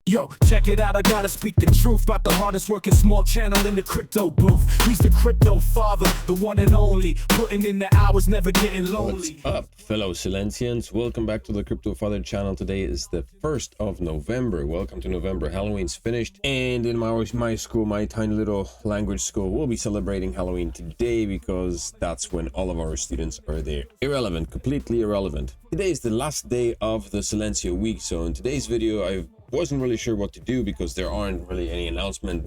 Yo, check it out, I gotta speak the truth about the hardest working small channel in the crypto booth. He's the crypto father, the one and only, putting in the hours, never getting lonely. What's up, fellow Silencians? Welcome back to the Crypto Father channel. Today is the 1st of November. Welcome to November. Halloween's finished, and in my school, my tiny little language school, we'll be celebrating Halloween today because that's when all of our students are there. Irrelevant, completely irrelevant. Today is the last day of the Silencio week, so in today's video, I wasn't really sure what to do because there aren't really any announcement.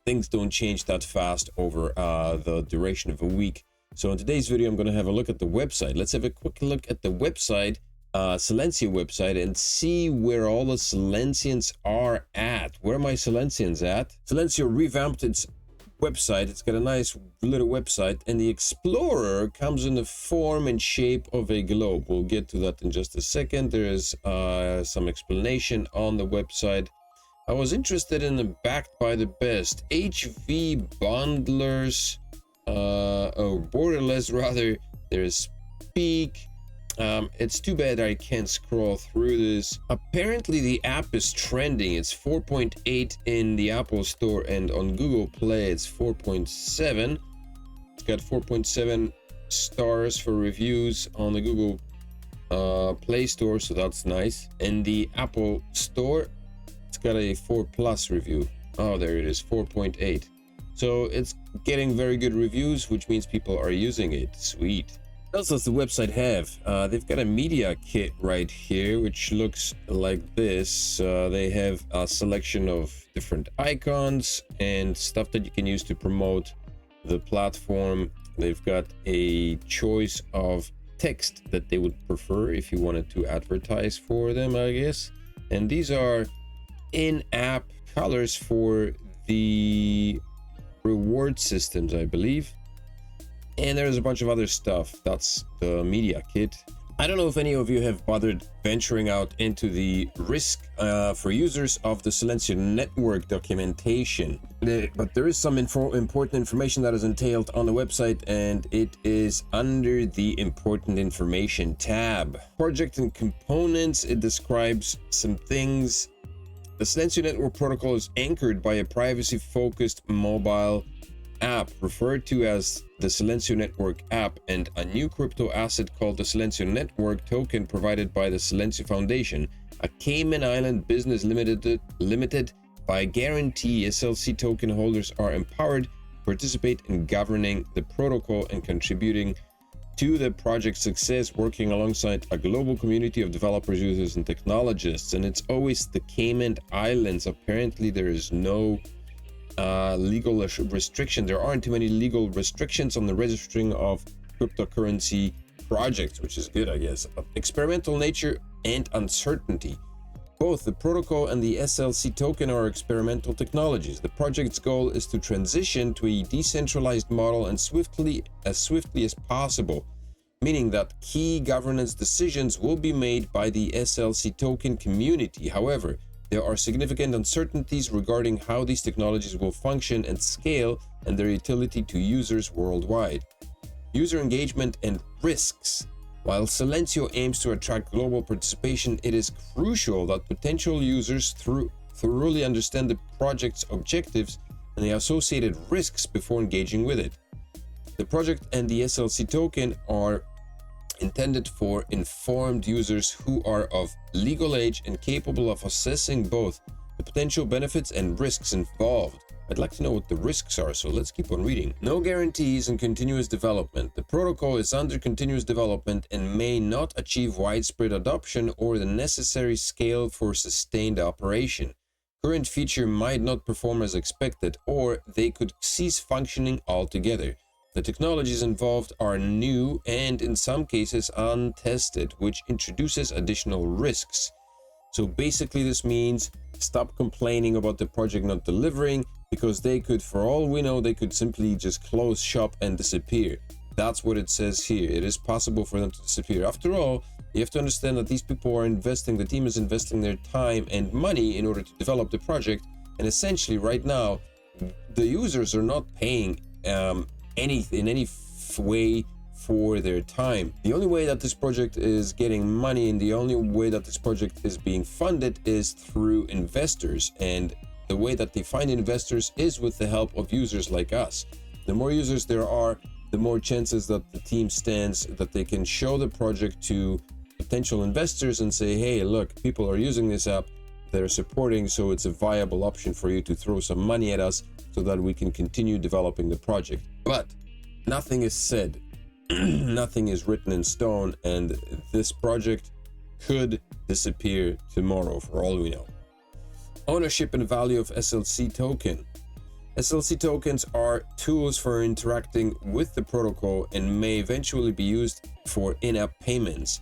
Things don't change that fast over the duration of a week. So in today's video, I'm going to have a look at the website. Let's have a quick look at the website, Silencio website, and see where all the Silencians are at. Where are my Silencians at? Silencio revamped its website. It's got a nice little website, and the Explorer comes in the form and shape of a globe. We'll get to that in just a second. There is some explanation on the website. I was interested in the backed by the best HV bundlers, borderless rather. There's Speak. It's too bad I can't scroll through this. Apparently the app is trending. It's 4.8 in the Apple Store, and on Google Play it's 4.7. It's got 4.7 stars for reviews on the Google Play Store, so that's nice. In the Apple Store, it's got a 4+ review. Oh, there it is, 4.8. So it's getting very good reviews, which means people are using it. Sweet. What else does the website have? They've got a media kit right here, which looks like this. They have a selection of different icons and stuff that you can use to promote the platform. They've got a choice of text that they would prefer if you wanted to advertise for them, I guess. And these are in-app colors for the reward systems, I believe. And there's a bunch of other stuff. That's the media kit. I don't know if any of you have bothered venturing out into the risk for users of the Silencio network documentation. But there is some important information that is entailed on the website, and it is under the important information tab. Project and components, it describes some things. The Silencio network protocol is anchored by a privacy-focused mobile app referred to as the Silencio Network app, and a new crypto asset called the Silencio Network token provided by the Silencio Foundation, a Cayman Island business limited by guarantee. SLC token holders are empowered to participate in governing the protocol and contributing to the project's success, working alongside a global community of developers, users, and technologists. And it's always the Cayman Islands. Apparently there is no legal restriction. There aren't too many legal restrictions on the registering of cryptocurrency projects, which is good, I guess. Experimental nature and uncertainty. Both the protocol and the SLC token are experimental technologies. The project's goal is to transition to a decentralized model and as swiftly as possible, meaning that key governance decisions will be made by the SLC token community. However, there are significant uncertainties regarding how these technologies will function and scale, and their utility to users worldwide. User engagement and risks. While Silencio aims to attract global participation, it is crucial that potential users thoroughly understand the project's objectives and the associated risks before engaging with it. The project and the SLC token are intended for informed users who are of legal age and capable of assessing both the potential benefits and risks involved. I'd like to know what the risks are, so let's keep on reading. No guarantees and continuous development. The protocol is under continuous development and may not achieve widespread adoption or the necessary scale for sustained operation. Current feature might not perform as expected, or they could cease functioning altogether. The technologies involved are new and in some cases untested, which introduces additional risks. So basically this means stop complaining about the project not delivering, because they could, for all we know, they could simply just close shop and disappear. That's what it says here. It is possible for them to disappear. After all, you have to understand that these people are investing, the team is investing their time and money in order to develop the project, and essentially right now the users are not paying in any way for their time. The only way that this project is getting money and the only way that this project is being funded is through investors, and the way that they find investors is with the help of users like us. The more users there are, the more chances that the team stands that they can show the project to potential investors and say, hey, look, people are using this app, they're supporting, so it's a viable option for you to throw some money at us so that we can continue developing the project. But nothing is said, nothing is written in stone, and this project could disappear tomorrow for all we know. Ownership and value of SLC token. SLC tokens are tools for interacting with the protocol and may eventually be used for in-app payments.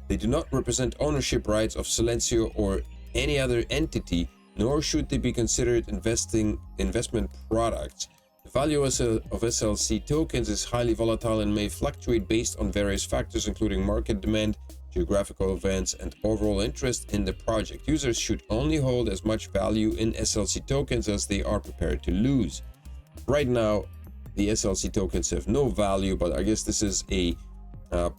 They do not represent ownership rights of Silencio or any other entity, nor should they be considered investment products. The value of SLC tokens is highly volatile and may fluctuate based on various factors, including market demand, geographical events, and overall interest in the project. Users should only hold as much value in SLC tokens as they are prepared to lose. Right now, the SLC tokens have no value, but I guess this is a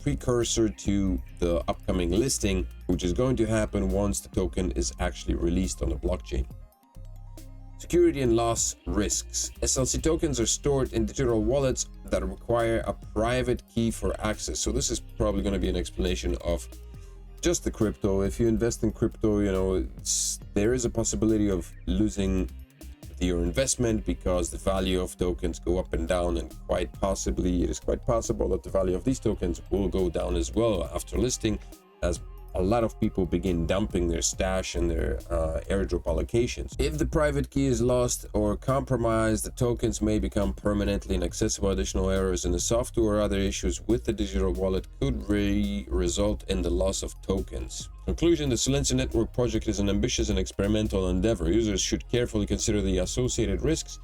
precursor to the upcoming listing, which is going to happen once the token is actually released on the blockchain. Security and loss risks. SLC tokens are stored in digital wallets that require a private key for access. So this is probably going to be an explanation of just the crypto. If you invest in crypto, you know, there is a possibility of losing your investment because the value of tokens go up and down, and quite possibly it is quite possible that the value of these tokens will go down as well after listing, as a lot of people begin dumping their stash and their airdrop allocations. If the private key is lost or compromised, the tokens may become permanently inaccessible. Additional errors in the software or other issues with the digital wallet could result in the loss of tokens. Conclusion: the Silencio network project is an ambitious and experimental endeavor. Users should carefully consider the associated risks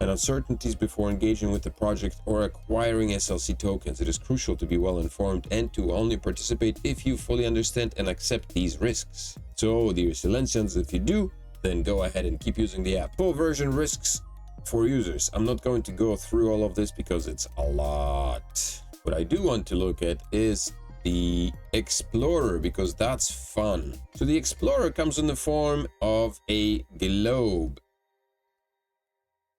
and uncertainties before engaging with the project or acquiring SLC tokens. It is crucial to be well informed and to only participate if you fully understand and accept these risks. So, dear Silencians, if you do, then go ahead and keep using the app. Full version risks for users. I'm not going to go through all of this because it's a lot. What I do want to look at is the Explorer, because that's fun. So the Explorer comes in the form of a globe,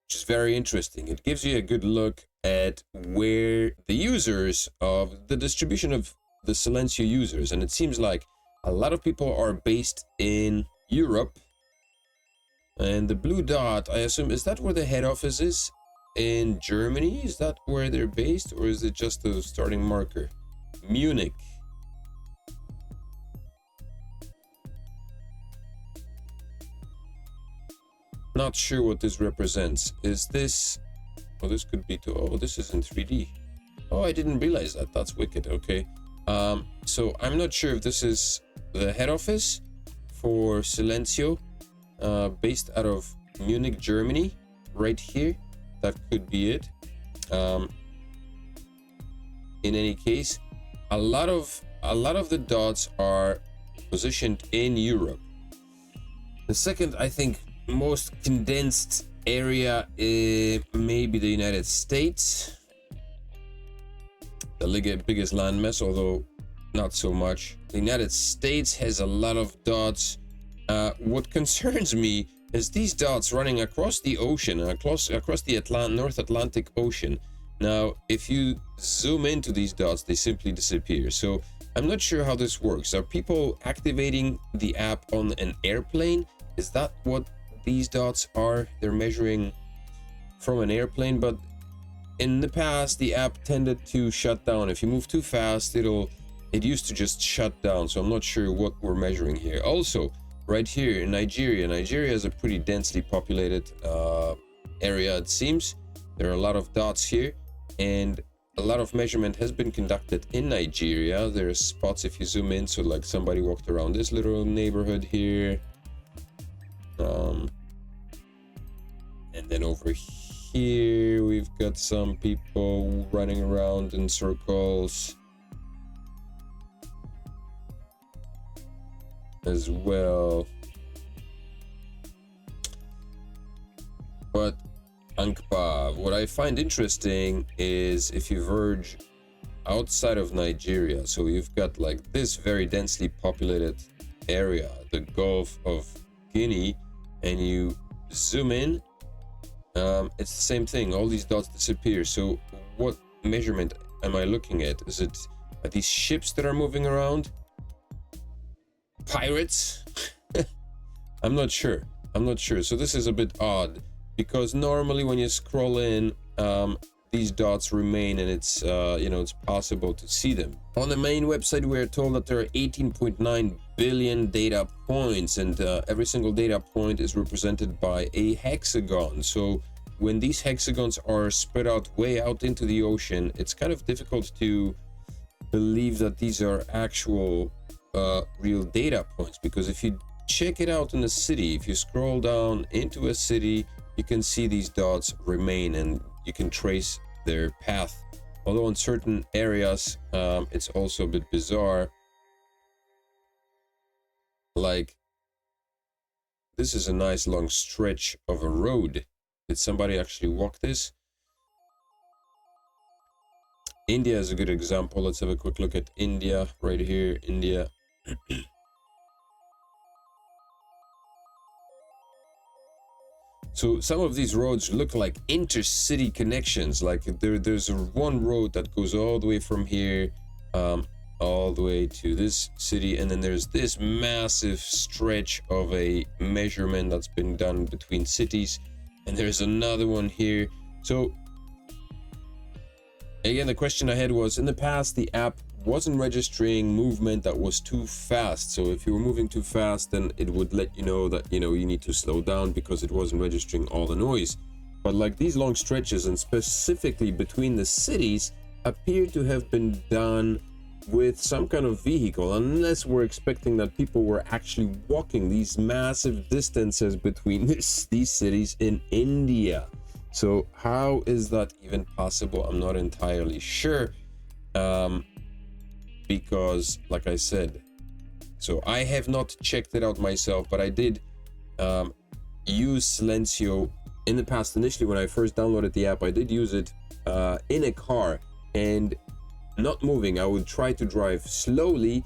which is very interesting. It gives you a good look at where the users of the distribution of the Silencio users, and it seems like a lot of people are based in Europe. And the blue dot, I assume, is that where the head office is? In Germany? Is that where they're based, or is it just a starting marker? Munich. Not sure what this represents. Is this... Oh, this could be to... Oh, this is in 3D. Oh, I didn't realize that. That's wicked. Okay. So I'm not sure if this is the head office for Silencio, based out of Munich, Germany, right here. That could be it. In any case, a lot of the dots are positioned in Europe. The second, I think, most condensed area is maybe the United States, the biggest landmass, although not so much. The United States has a lot of dots. What concerns me is these dots running across the ocean, across the North Atlantic Ocean. Now, if you zoom into these dots, they simply disappear. So I'm not sure how this works. Are people activating the app on an airplane? Is that what these dots are? They're measuring from an airplane, but in the past the app tended to shut down. If you move too fast, it used to just shut down. So I'm not sure what we're measuring here. Also, right here in Nigeria is a pretty densely populated area. It seems there are a lot of dots here, and a lot of measurement has been conducted in Nigeria. There are spots, if you zoom in, so like somebody walked around this little neighborhood here. And then over here we've got some people running around in circles as well. But Ankpa, what I find interesting is if you verge outside of Nigeria, so you've got like this very densely populated area, the Gulf of Guinea, and you zoom in, it's the same thing. All these dots disappear. So what measurement am I looking at? Are these ships that are moving around? Pirates? I'm not sure. So this is a bit odd, because normally when you scroll in, these dots remain, and it's it's possible to see them. On the main website, we're told that there are 18.9 billion data points, and every single data point is represented by a hexagon. So when these hexagons are spread out way out into the ocean, it's kind of difficult to believe that these are actual real data points, because if you check it out in a city, if you scroll down into a city, you can see these dots remain, and you can trace their path. Although in certain areas, it's also a bit bizarre. Like, this is a nice long stretch of a road. Did somebody actually walk this? India is a good example. Let's have a quick look at India right here. India. So some of these roads look like intercity connections. Like there's one road that goes all the way from here, all the way to this city, and then there's this massive stretch of a measurement that's been done between cities, and there's another one here. So again, the question I had was, in the past, the app wasn't registering movement that was too fast. So if you were moving too fast, then it would let you know that you need to slow down, because it wasn't registering all the noise. But like these long stretches, and specifically between the cities, appear to have been done with some kind of vehicle, unless we're expecting that people were actually walking these massive distances between these cities in India. So how is that even possible? I'm not entirely sure, because like I said, so I have not checked it out myself, but I did use Silencio in the past. Initially, when I first downloaded the app, I did use it in a car, and not moving, I would try to drive slowly,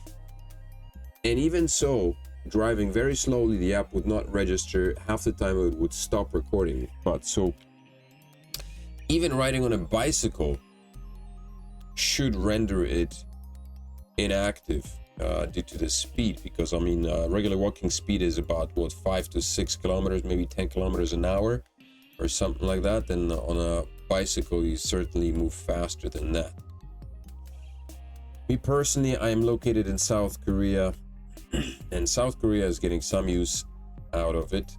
and even so, driving very slowly, the app would not register. Half the time it would stop recording. But so even riding on a bicycle should render it inactive due to the speed, because I mean regular walking speed is about 5 to 6 kilometers, maybe 10 kilometers an hour or something like that. And on a bicycle you certainly move faster than that. Me personally, I am located in South Korea, and South Korea is getting some use out of it.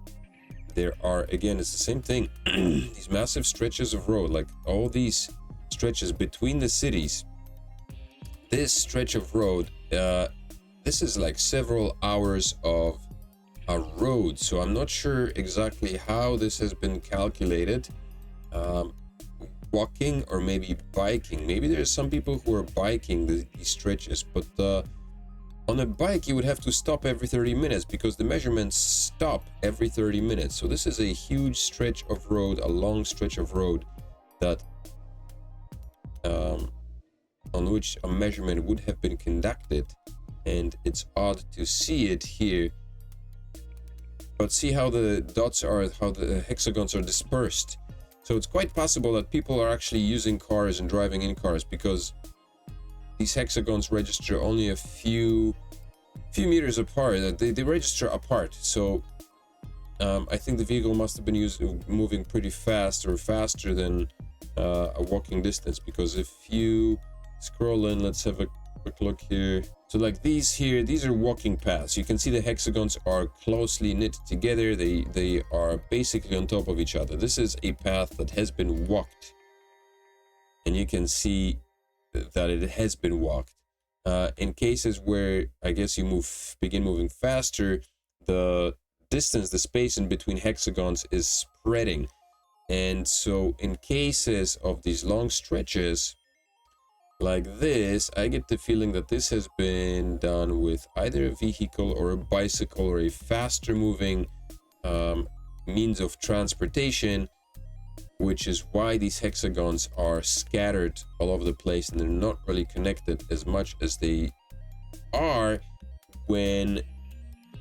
There are, again, it's the same thing, these massive stretches of road, like all these stretches between the cities. This stretch of road, this is like several hours of a road, so I'm not sure exactly how this has been calculated. Walking or maybe biking. Maybe there's some people who are biking these stretches, but on a bike you would have to stop every 30 minutes, because the measurements stop every 30 minutes. So this is a huge stretch of road, a long stretch of road that on which a measurement would have been conducted, and it's odd to see it here. But see how the dots are, how the hexagons are dispersed. So it's quite possible that people are actually using cars and driving in cars, because these hexagons register only a few meters apart. They register apart. So I think the vehicle must have been moving pretty fast, or faster than a walking distance, because if you scroll in, let's have a quick look here. So like these here, these are walking paths. You can see the hexagons are closely knit together. They are basically on top of each other. This is a path that has been walked, and you can see that it has been walked. In cases where I guess you begin moving faster, the distance, the space in between hexagons is spreading. And so in cases of these long stretches like this, I get the feeling that this has been done with either a vehicle or a bicycle or a faster moving means of transportation, which is why these hexagons are scattered all over the place and they're not really connected as much as they are when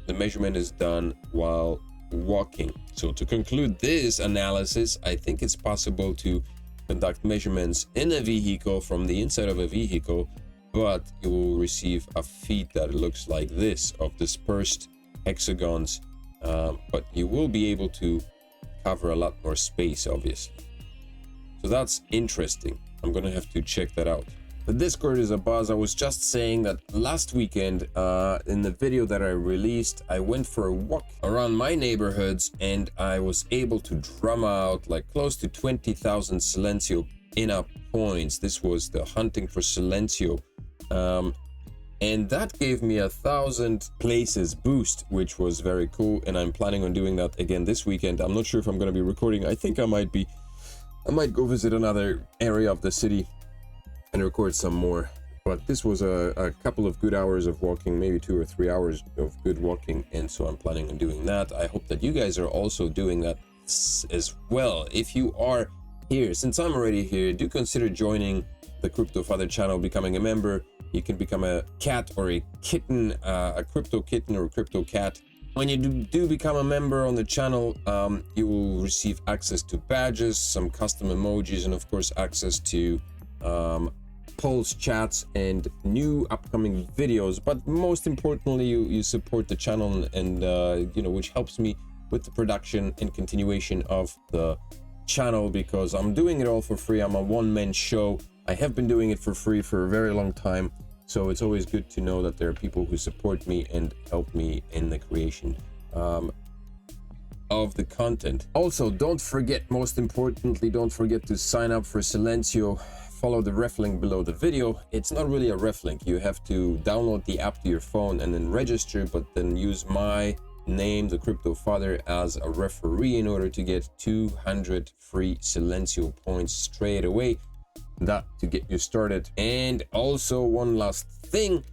the measurement is done while walking. So to conclude this analysis, I think it's possible to conduct measurements in a vehicle from the inside of a vehicle, but you will receive a feed that looks like this, of dispersed hexagons, but you will be able to cover a lot more space, obviously. So that's interesting. I'm gonna have to check that out. The Discord is a buzz. I was just saying that last weekend in the video that I released, I went for a walk around my neighborhoods and I was able to drum out like close to 20,000 Silencio in-app points. This was the hunting for Silencio. And that gave me 1,000 places boost, which was very cool. And I'm planning on doing that again this weekend. I'm not sure if I'm going to be recording. I think I might be. I might go visit another area of the city and record some more. But this was a couple of good hours of walking, maybe 2 or 3 hours of good walking. And so I'm planning on doing that. I hope that you guys are also doing that as well. If you are here, since I'm already here, do consider joining the Crypto Father channel, becoming a member. You can become a cat or a kitten, a crypto kitten or a crypto cat. When you do become a member on the channel, you will receive access to badges, some custom emojis, and of course access to polls, chats, and new upcoming videos. But most importantly, you support the channel, and you know, which helps me with the production and continuation of the channel, because I'm doing it all for free. I'm a one-man show. I have been doing it for free for a very long time, so it's always good to know that there are people who support me and help me in the creation of the content. Also, don't forget, most importantly, don't forget to sign up for Silencio. Follow the ref link below the video. It's not really a ref link. You have to download the app to your phone and then register, but then use my name, the Crypto Father, as a referee in order to get 200 free Silencio points straight away. That to get you started. And also one last thing,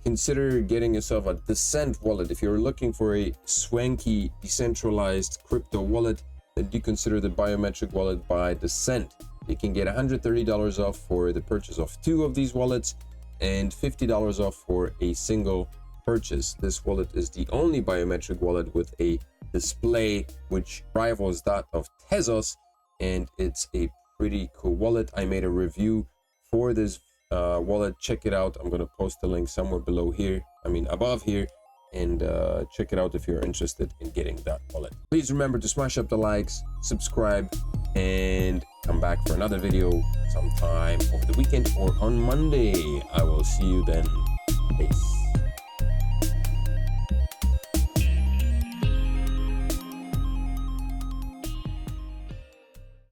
consider getting yourself a Descent wallet. If you're looking for a swanky decentralized crypto wallet, then do consider the biometric wallet by Descent. You can get $130 off for the purchase of 2 of these wallets and $50 off for a single purchase. This wallet is the only biometric wallet with a display which rivals that of Tezos, and it's a pretty cool wallet. I made a review for this wallet. Check it out. I'm going to post the link somewhere below here, above here, and check it out if you're interested in getting that wallet. Please remember to smash up the likes, subscribe, and come back for another video sometime over the weekend or on Monday. I will see you then. Peace.